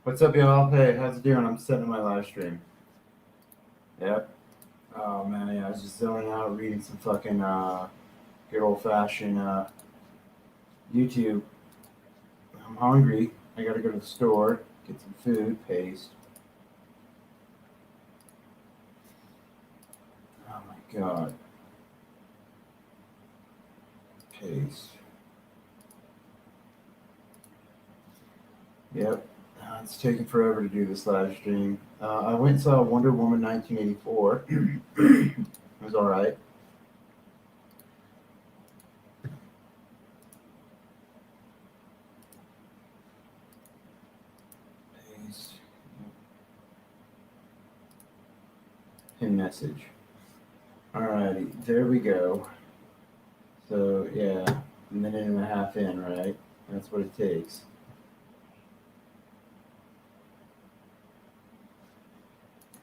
What's up, y'all? Hey, how's it doing? I'm setting my live stream. Yep. Oh man, yeah, I was just zoning out, reading some fucking good old fashioned YouTube. I'm hungry. I gotta go to the store, get some food, paste. Oh my god, paste. Yep. It's taking forever to do this live stream. I went and saw Wonder Woman 1984. It was alright. Paste. Pin message. Alrighty, there we go. So yeah, a minute and a half in, right? That's what it takes.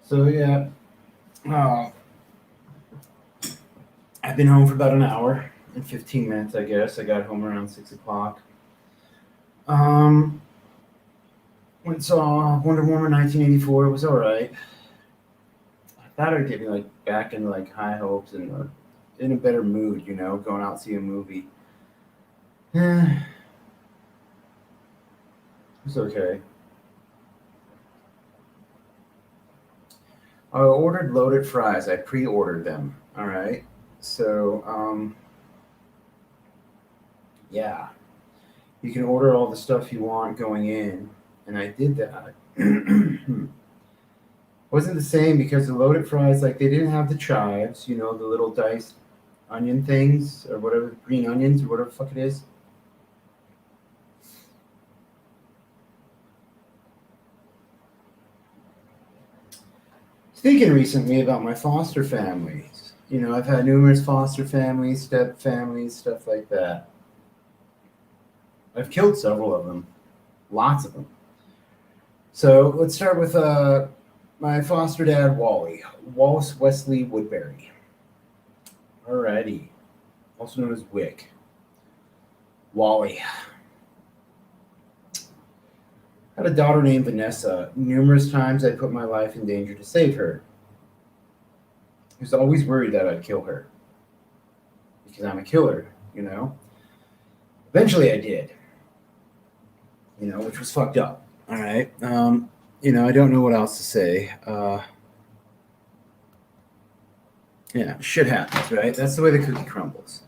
So yeah, uh, I've been home for about an hour and 15 minutes, I guess. I got home around 6 o'clock. Um, Went and saw Wonder Woman 1984. It was all right. I thought it'd get me like back in like high hopes and in a better mood, going out and see a movie. It's okay. I ordered loaded fries. I pre-ordered them. All right. So yeah, you can order all the stuff you want going in, and I did that. Wasn't the same because the loaded fries, like they didn't have the chives, the little diced onion things or whatever, green onions or whatever the fuck it is. Thinking recently about my foster families. I've had numerous foster families, step families, stuff like that. I've killed several of them, lots of them. So let's start with my foster dad, Wally, Wallace Wesley Woodbury. Alrighty, also known as Wick. Wally. Had a daughter named Vanessa. Numerous times I put my life in danger to save her. I was always worried that I'd kill her. Because I'm a killer. Eventually I did. Which was fucked up. Alright. I don't know what else to say. Yeah, shit happens, right? That's the way the cookie crumbles.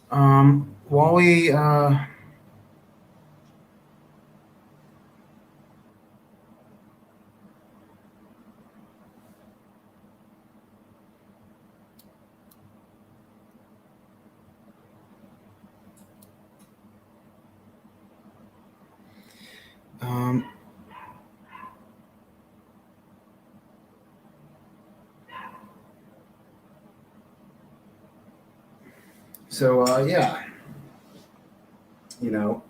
Wally, um, yeah, you know,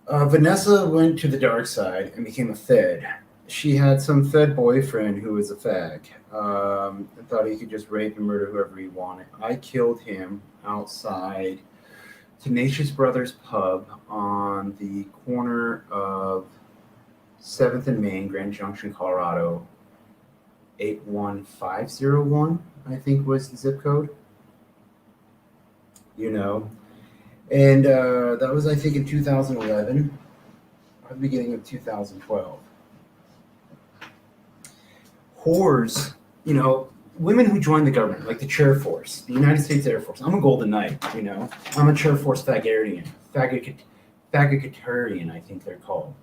Vanessa went to the dark side and became a Fed. She had some Fed boyfriend who was a fag. And thought he could just rape and murder whoever he wanted. I killed him outside Tenacious Brothers Pub on the corner of 7th and Main, Grand Junction, Colorado. 81501, I think was the zip code. And that was, I think, in 2011, or the beginning of 2012. Whores, women who join the government, like the Chair Force, the United States Air Force. I'm a Golden Knight, I'm a Chair Force Fagarian. Fagotarian, I think they're called.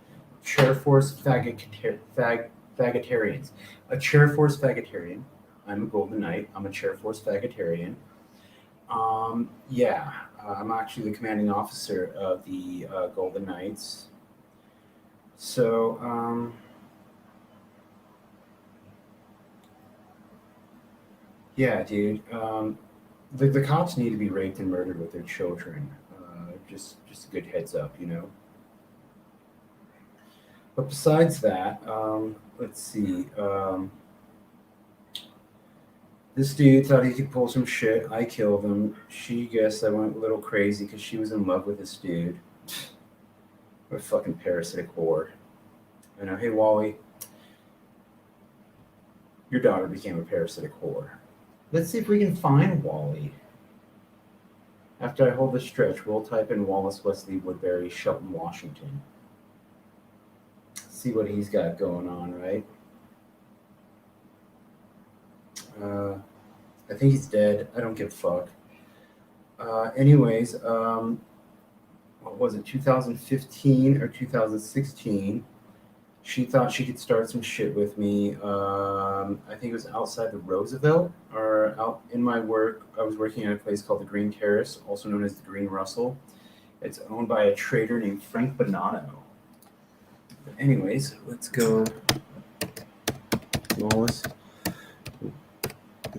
Chair Force Faggotarians. A Chair Force Faggotarian. I'm a Golden Knight. I'm a Chair Force Faggotarian. Yeah, I'm actually the commanding officer of the Golden Knights. So, yeah, dude. The cops need to be raped and murdered with their children. Just a good heads up. But besides that, let's see. This dude thought he could pull some shit. I killed him. She guessed I went a little crazy because she was in love with this dude. What a fucking parasitic whore. I know. Hey, Wally, your daughter became a parasitic whore. Let's see if we can find Wally. After I hold the stretch, we'll type in Wallace Wesley Woodbury, Shelton, Washington. See what he's got going on, right? I think he's dead. I don't give a fuck. Anyways, what was it, 2015 or 2016? She thought she could start some shit with me. I think it was outside the Roosevelt or out in my work. I was working at a place called the Green Terrace, also known as the Green Russell. It's owned by a trader named Frank Bonanno. But anyways, let's go. Wallace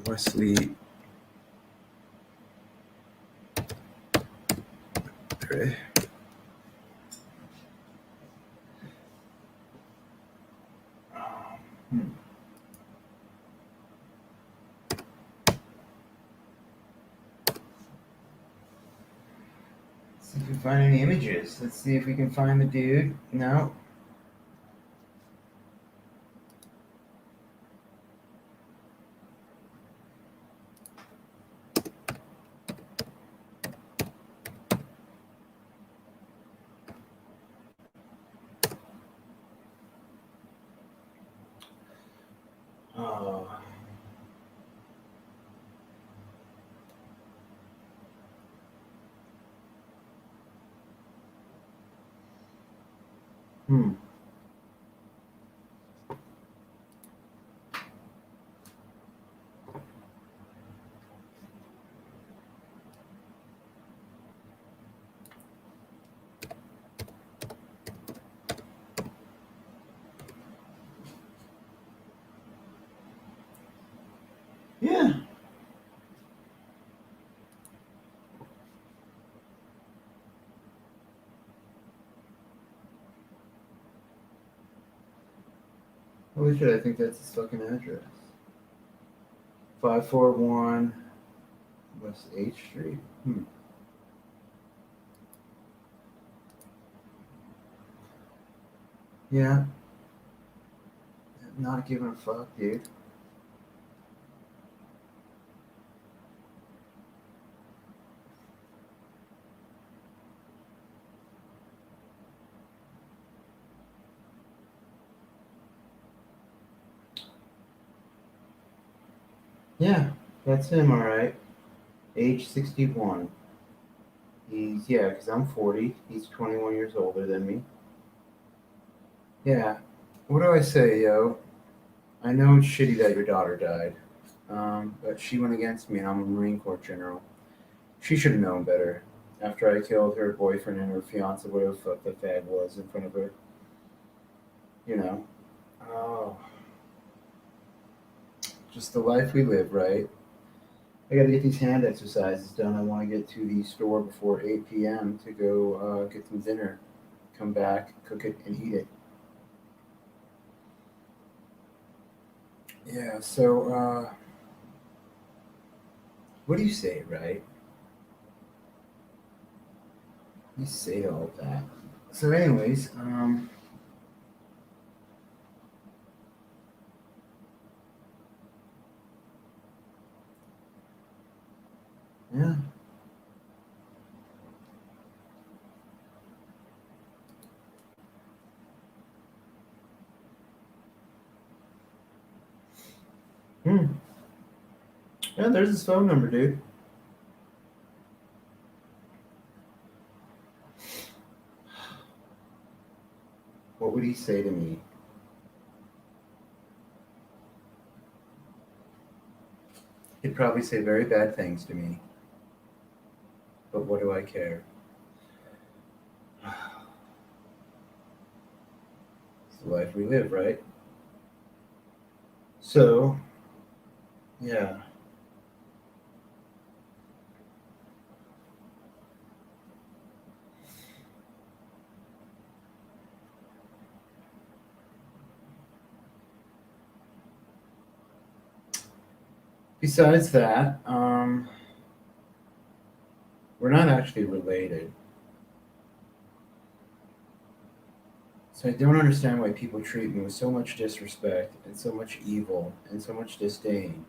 Wesley. Okay. See if we can find any images. Let's see if we can find the dude. No. Hmm. Yeah. Holy shit, I think that's his fucking address. 541 West H Street. Yeah. Not giving a fuck, dude. Yeah, that's him, alright. Age 61. Yeah, because I'm 40. He's 21 years older than me. Yeah. What do I say, yo? I know it's shitty that your daughter died. But she went against me and I'm a Marine Corps general. She should have known better. After I killed her boyfriend and her fiance, whatever the fuck the fag was in front of her. You know. Oh. Just the life we live, right? I gotta get these hand exercises done. I want to get to the store before 8 p.m. to go get some dinner. Come back, cook it, and eat it. Yeah, so, what do you say, right? You say all that. So, anyways, yeah. Hmm. Yeah, there's his phone number, dude. What would he say to me? He'd probably say very bad things to me. But what do I care? It's the life we live, right? So, yeah. Besides that, we're not actually related. So I don't understand why people treat me with so much disrespect and so much evil and so much disdain,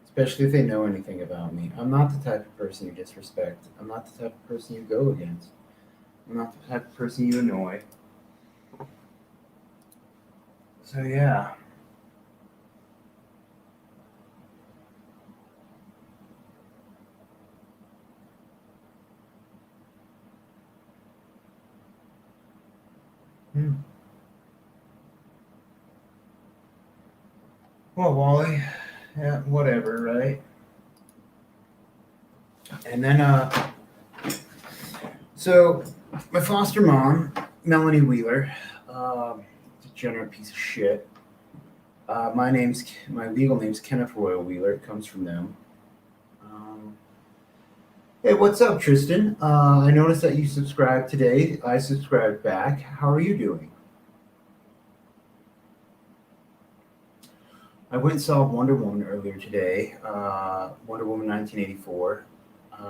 especially if they know anything about me. I'm not the type of person you disrespect. I'm not the type of person you go against. I'm not the type of person you annoy. So yeah. Hmm. Well, Wally, yeah, whatever, right? And then, so my foster mom, Melanie Wheeler, degenerate piece of shit. My legal name's Kenneth Royal Wheeler. It comes from them. Um, hey, what's up, Tristan? I noticed that you subscribed today. I subscribed back. How are you doing? I went and saw Wonder Woman earlier today. Wonder Woman 1984.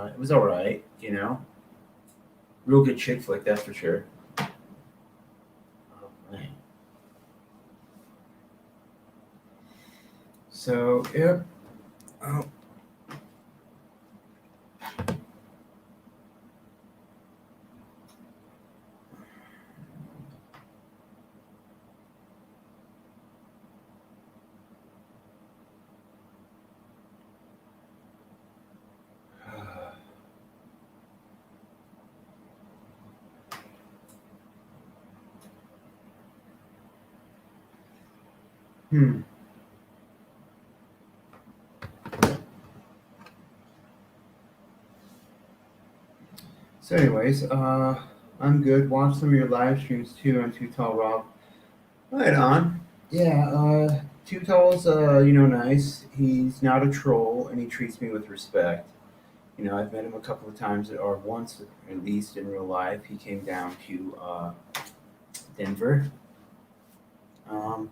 It was all right, you know. Real good chick flick, that's for sure. Oh, man. So, yep. Oh. Hmm. So, anyways, I'm good. Watch some of your live streams too on Too Tall Rob. Right on. Yeah, Too Tall's, nice. He's not a troll and he treats me with respect. You know, I've met him a couple of times, or once at least in real life. He came down to Denver. Um,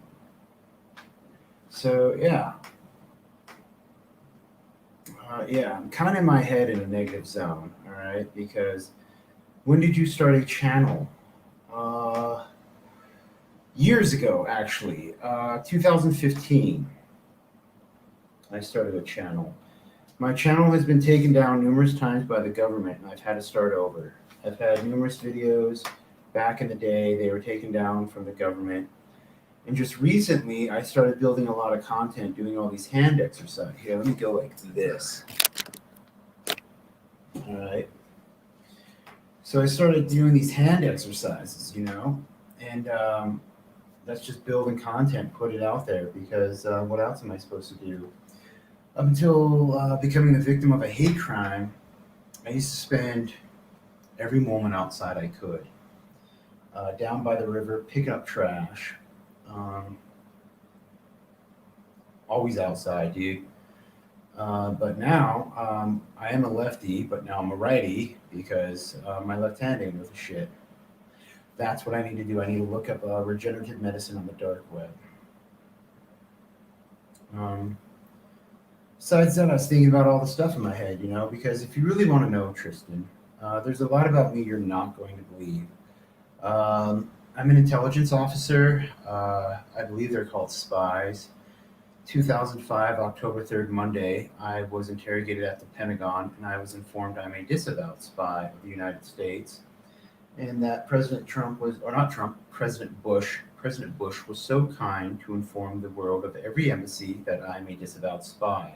so, yeah. Yeah, I'm kind of in my head in a negative zone, all right? Because when did you start a channel? Uh, Years ago, actually. 2015, I started a channel. My channel has been taken down numerous times by the government, and I've had to start over. I've had numerous videos back in the day, they were taken down from the government. And just recently, I started building a lot of content, doing all these hand exercises. Here, let me go like this. All right. So I started doing these hand exercises, and that's just building content, put it out there because what else am I supposed to do? Up until becoming the victim of a hate crime, I used to spend every moment outside I could, down by the river, picking up trash. Um, Always outside, dude. But now I am a lefty, but now I'm a righty because my left hand ain't worth a shit. That's what I need to do. I need to look up regenerative medicine on the dark web. Um, Besides that, I was thinking about all the stuff in my head, because if you really want to know, Tristan, there's a lot about me you're not going to believe. I'm an intelligence officer. I believe they're called spies. 2005, October 3rd, Monday, I was interrogated at the Pentagon and I was informed I'm a disavowed spy of the United States and that President Trump was, or not Trump, President Bush was so kind to inform the world of every embassy that I'm a disavowed spy,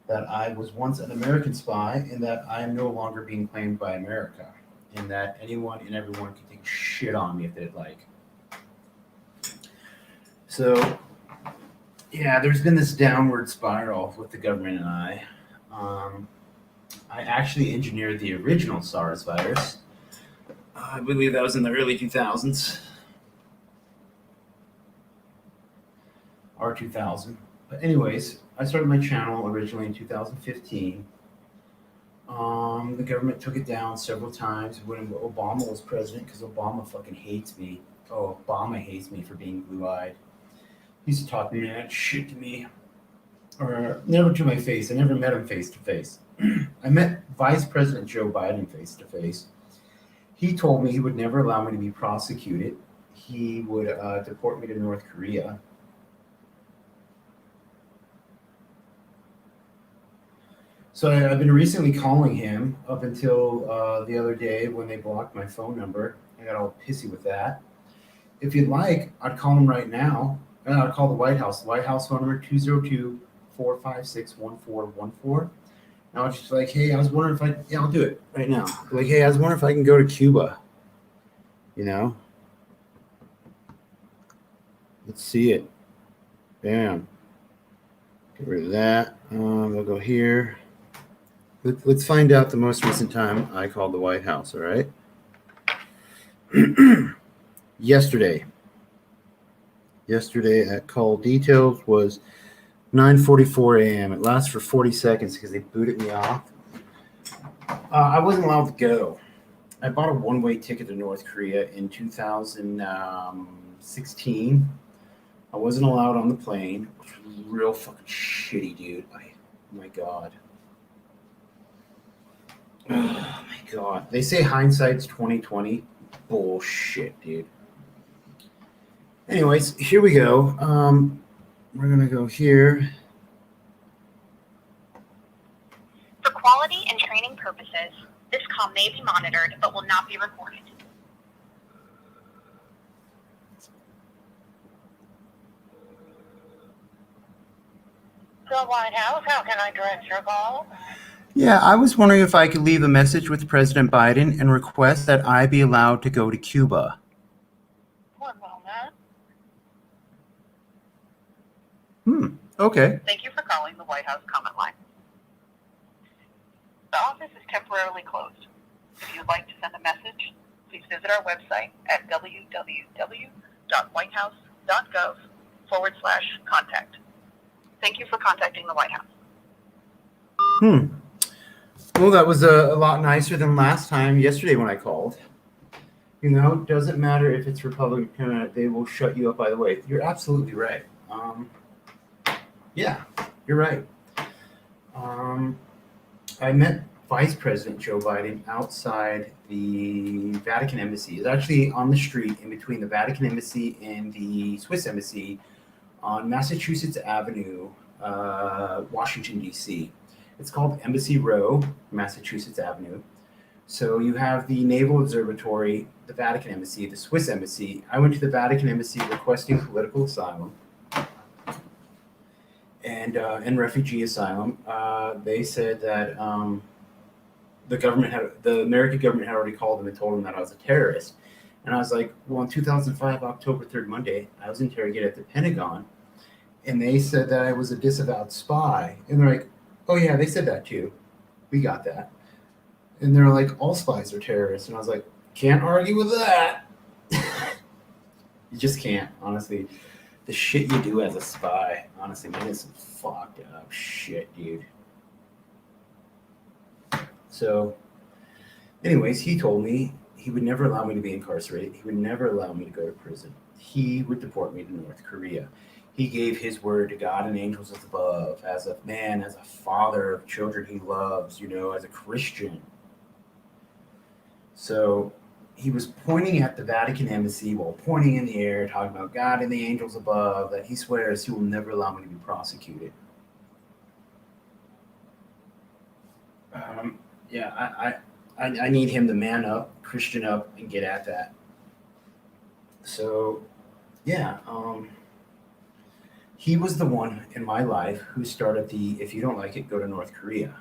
that I was once an American spy, and that I am no longer being claimed by America, and that anyone and everyone can take shit on me if they'd like. So, yeah, there's been this downward spiral with the government and I. Um, I actually engineered the original SARS virus. I believe that was in the early 2000s, or 2000. But anyways, I started my channel originally in 2015. The government took it down several times when Obama was president because Obama fucking hates me. Oh, Obama hates me for being blue-eyed. He used to talk mad shit to me, or never to my face. I never met him face to face. I met Vice President Joe Biden face to face. He told me he would never allow me to be prosecuted he would deport me to North Korea. So I've been recently calling him up until the other day when they blocked my phone number. I got all pissy with that. If you'd like, I'd call him right now. I'd call the White House. The White House phone number 202-456-1414. And I was just like, hey, I was wondering if I'll do it right now. Like, hey, I was wondering if I can go to Cuba. Let's see it. Bam. Get rid of that. We'll go here. Let's find out the most recent time I called the White House, all right? Yesterday at call details was 9:44 a.m. It lasts for 40 seconds because they booted me off. I wasn't allowed to go. I bought a one-way ticket to North Korea in 2016. I wasn't allowed on the plane, which was real fucking shitty, dude. Oh my God. Oh my God. They say hindsight's 20/20. Bullshit, dude. Anyways, here we go. We're gonna go here. For quality and training purposes, this call may be monitored but will not be recorded. The White House, how can I direct your call? Yeah, I was wondering if I could leave a message with President Biden and request that I be allowed to go to Cuba. One moment. Okay. Thank you for calling the White House comment line. The office is temporarily closed. If you would like to send a message, please visit our website at www.whitehouse.gov/contact. Thank you for contacting the White House. Well, that was a lot nicer than last time, yesterday when I called. Doesn't matter if it's Republican, they will shut you up by the way. You're absolutely right. Yeah, you're right. I met Vice President Joe Biden outside the Vatican Embassy. It's actually on the street in between the Vatican Embassy and the Swiss Embassy on Massachusetts Avenue, Washington, D.C. It's called Embassy Row, Massachusetts Avenue. So you have the Naval Observatory, the Vatican Embassy, the Swiss Embassy. I went to the Vatican Embassy requesting political asylum and refugee asylum. They said that the American government had already called them and told them that I was a terrorist. And I was like, well, in 2005, October 3rd, Monday, I was interrogated at the Pentagon, and they said that I was a disavowed spy. And they're like, oh yeah, they said that too. We got that. And they're like, all spies are terrorists. And I was like, can't argue with that. You just can't, honestly. The shit you do as a spy, honestly, man, is some fucked up shit, dude. So, anyways, he told me he would never allow me to be incarcerated. He would never allow me to go to prison. He would deport me to North Korea. He gave his word to God and angels above, as a man, as a father of children he loves, as a Christian. So he was pointing at the Vatican Embassy while pointing in the air, talking about God and the angels above, that he swears he will never allow me to be prosecuted. I need him to man up, Christian up, and get at that. So, yeah, he was the one in my life who started the, if you don't like it, go to North Korea,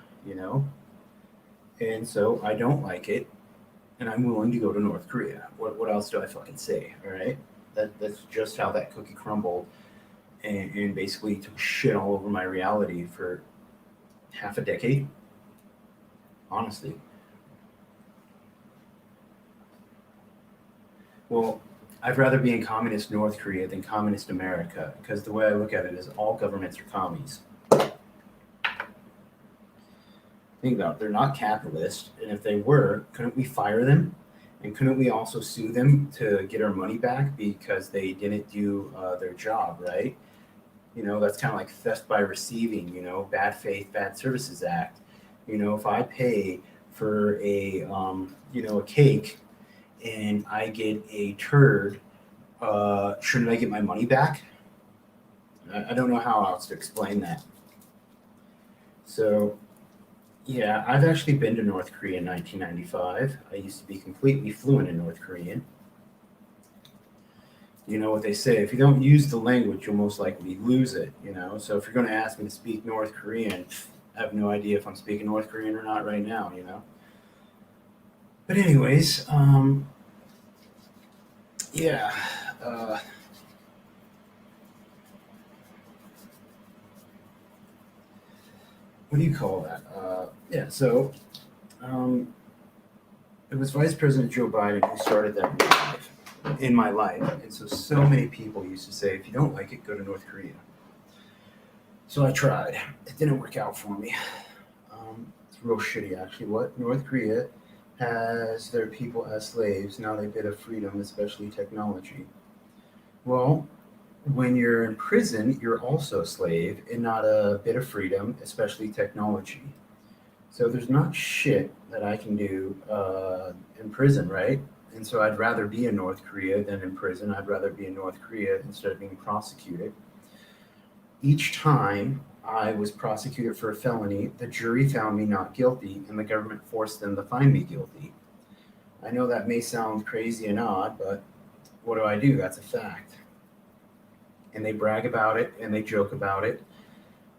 And so I don't like it, and I'm willing to go to North Korea. What else do I fucking say, all right? That's just how that cookie crumbled and basically took shit all over my reality for half a decade, honestly. Well, I'd rather be in communist North Korea than communist America, because the way I look at it is all governments are commies. Think about it, they're not capitalist, and if they were, couldn't we fire them? And couldn't we also sue them to get our money back because they didn't do their job, right? That's kind of like theft by receiving, bad faith, bad services act. If I pay for a cake and I get a turd shouldn't I get my money back? I don't know how else to explain that. So, yeah, I've actually been to North Korea in 1995. I used to be completely fluent in North Korean. You know what they say, if you don't use the language, you'll most likely lose it, you know? So if you're going to ask me to speak North Korean, I have no idea if I'm speaking North Korean or not right now, you know? But anyways, yeah, what do you call that? Yeah, so it was Vice President Joe Biden who started that in my life. And so many people used to say, if you don't like it, go to North Korea. So I tried. It didn't work out for me. It's real shitty, actually. What? North Korea has their people as slaves. Now they bid of freedom, especially technology. Well, when you're in prison, you're also a slave and not a bit of freedom, especially technology. So there's not shit that I can do in prison, right? And so I'd rather be in North Korea than in prison. I'd rather be in North Korea instead of being prosecuted. Each time I was prosecuted for a felony, the jury found me not guilty and the government forced them to find me guilty. I know that may sound crazy and odd, but what do? That's a fact. And they brag about it and they joke about it.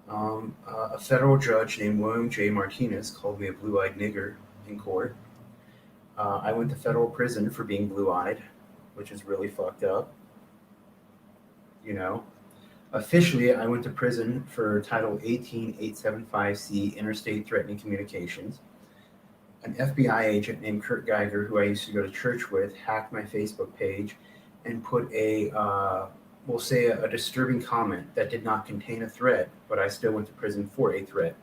A federal judge named William J. Martinez called me a blue-eyed nigger in court. I went to federal prison for being blue-eyed, which is really fucked up. You know, officially, I went to prison for Title 18875C, Interstate Threatening Communications. An FBI agent named Kurt Geiger, who I used to go to church with, hacked my Facebook page and put we'll say a disturbing comment that did not contain a threat, but I still went to prison for a threat.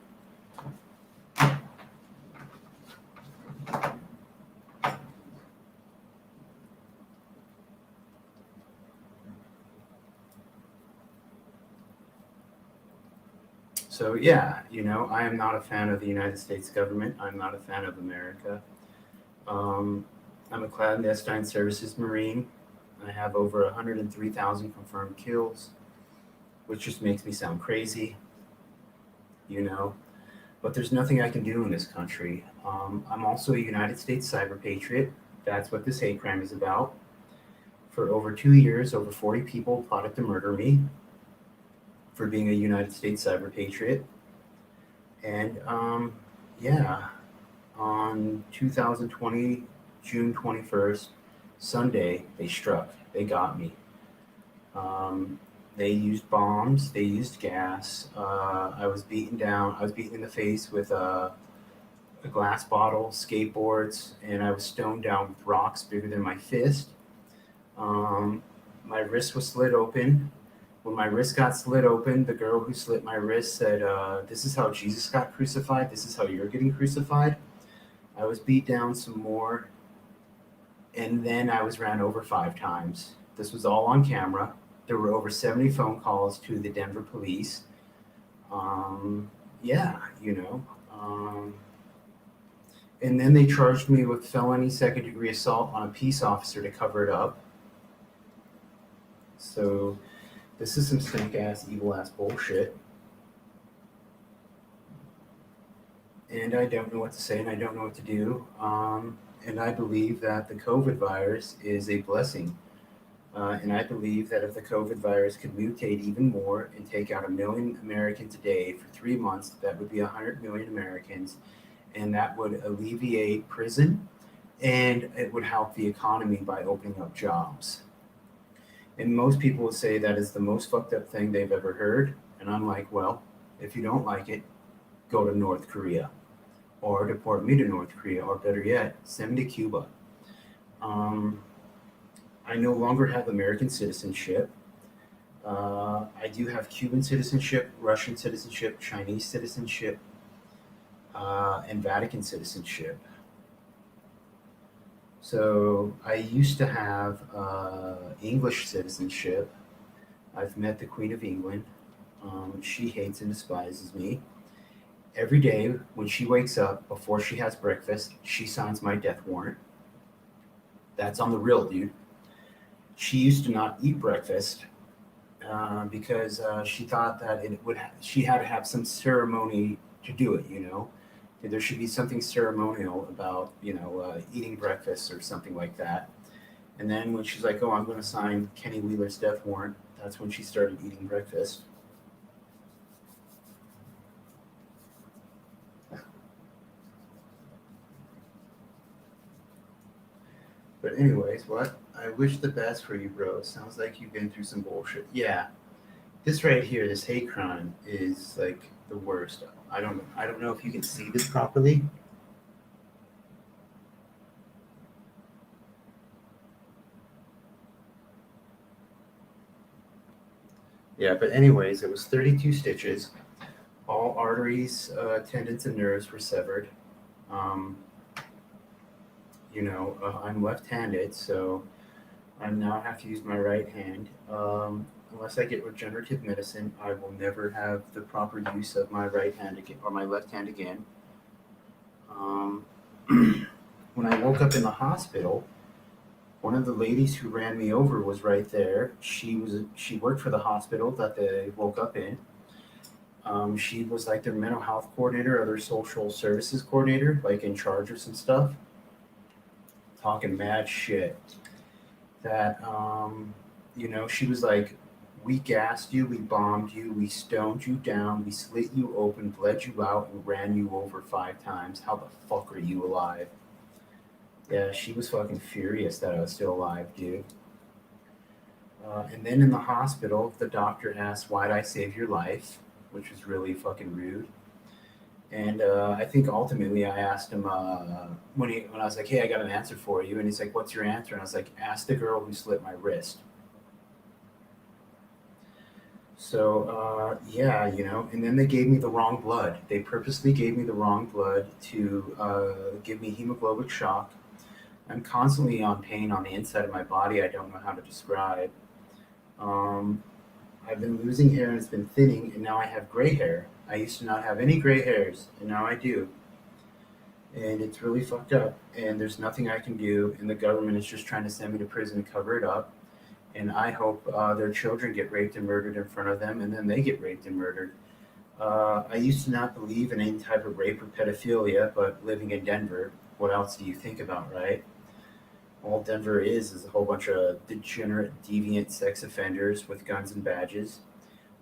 So yeah, you know, I am not a fan of the United States government. I'm not a fan of America. I'm a clandestine services Marine. I have over 103,000 confirmed kills, which just makes me sound crazy, you know. But there's nothing I can do in this country. I'm also a United States cyber patriot. That's what this hate crime is about. For over 2 years, over 40 people plotted to murder me for being a United States cyber patriot. And yeah, on 2020, June 21st, Sunday, they struck. They got me. They used bombs. They used gas. I was beaten down. I was beaten in the face with a glass bottle, skateboards, and I was stoned down with rocks bigger than my fist. My wrist was slit open. When my wrist got slit open, the girl who slit my wrist said, this is how Jesus got crucified. This is how you're getting crucified. I was beat down some more. And then I was ran over 5 times. This was all on camera. There were over 70 phone calls to the Denver police. Yeah, you know. And then they charged me with felony second-degree assault on a peace officer to cover it up. So this is some stink-ass, evil-ass bullshit. And I don't know what to say, and I don't know what to do. And I believe that the COVID virus is a blessing. And I believe that if the COVID virus could mutate even more and take out 1 million Americans a day for 3 months, that would be 100 million Americans. And that would alleviate prison, and it would help the economy by opening up jobs. And most people would say that is the most fucked up thing they've ever heard. And I'm like, well, if you don't like it, go to North Korea. Or deport me to North Korea, or better yet, send me to Cuba. I no longer have American citizenship. I do have Cuban citizenship, Russian citizenship, Chinese citizenship, and Vatican citizenship. So I used to have English citizenship. I've met the Queen of England. She hates and despises me. Every day when she wakes up, before she has breakfast, she signs my death warrant. That's on the real, dude. she used to not eat breakfast because she thought that she had to have some ceremony to do it. There should be something ceremonial about eating breakfast or something like that. And then when she's like, "Oh, I'm going to sign Kenny Wheeler's death warrant," that's when she started eating breakfast. But anyways, what? I wish the best for you, bro. Sounds like you've been through some bullshit. Yeah, this right here, this hate crime, is like the worst. I don't know if you can see this properly. Yeah, but anyways, it was 32 stitches. All arteries, tendons, and nerves were severed. Um, I'm left-handed, so I now have to use my right hand. Unless I get regenerative medicine, I will never have the proper use of my right hand again or my left hand again. Um, when I woke up in the hospital, one of the ladies who ran me over was right there. She worked for the hospital that they woke up in. She was like their mental health coordinator or their social services coordinator, like in charge of some stuff, talking mad shit. That she was like, "We gassed you, we bombed you, we stoned you down, we slit you open, bled you out, and ran you over 5 times. How the fuck are you alive?" Yeah, she was fucking furious that I was still alive, dude. And then in the hospital, the doctor asked, "Why'd I save your life?" Which was really fucking rude. And I think ultimately I asked him when I was like, "Hey, I got an answer for you," and he's like, "What's your answer?" And I was like, "Ask the girl who slit my wrist." So yeah, and then they gave me the wrong blood. They purposely gave me the wrong blood to give me hemoglobic shock. I'm constantly on pain on the inside of my body. I don't know how to describe. Um, I've been losing hair and it's been thinning, and now I have gray hair. I used to not have any gray hairs, and now I do. And it's really fucked up, and there's nothing I can do, and the government is just trying to send me to prison to cover it up. And I hope their children get raped and murdered in front of them, and then they get raped and murdered. I used to not believe in any type of rape or pedophilia, but living in Denver, what else do you think about, right? All Denver is a whole bunch of degenerate, deviant sex offenders with guns and badges.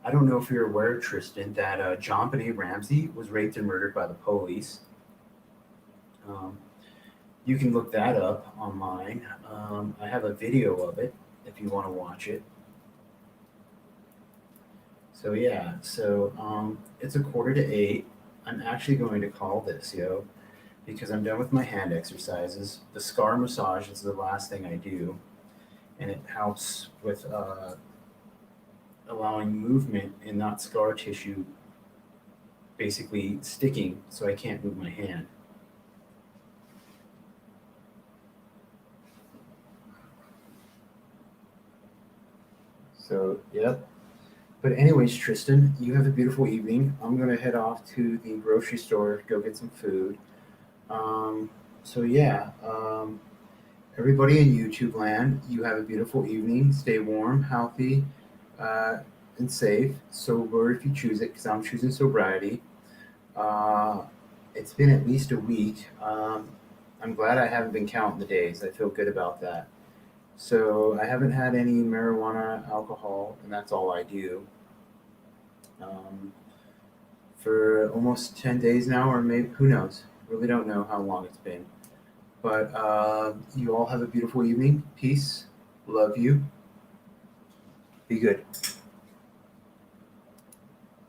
I don't know if you're aware, Tristan, that John Benet Ramsey was raped and murdered by the police. Um, you can look that up online. I have a video of it if you want to watch it. So yeah, it's 7:45. I'm actually going to call this, because I'm done with my hand exercises. The scar massage is the last thing I do, and it helps with allowing movement and not scar tissue basically sticking so I can't move my hand. So, yep. But anyways, Tristan, you have a beautiful evening. I'm going to head off to the grocery store to go get some food. Um, so, yeah, everybody in YouTube land, you have a beautiful evening. Stay warm, healthy, uh, and safe. Sober if you choose it, because I'm choosing sobriety. Uh, it's been at least a week. I'm glad I haven't been counting the days. I feel good about that. So I haven't had any marijuana, alcohol, and that's all I do. Um, for almost 10 days now, or maybe, who knows? Really don't know how long it's been. But you all have a beautiful evening. Peace. Love you. Be good.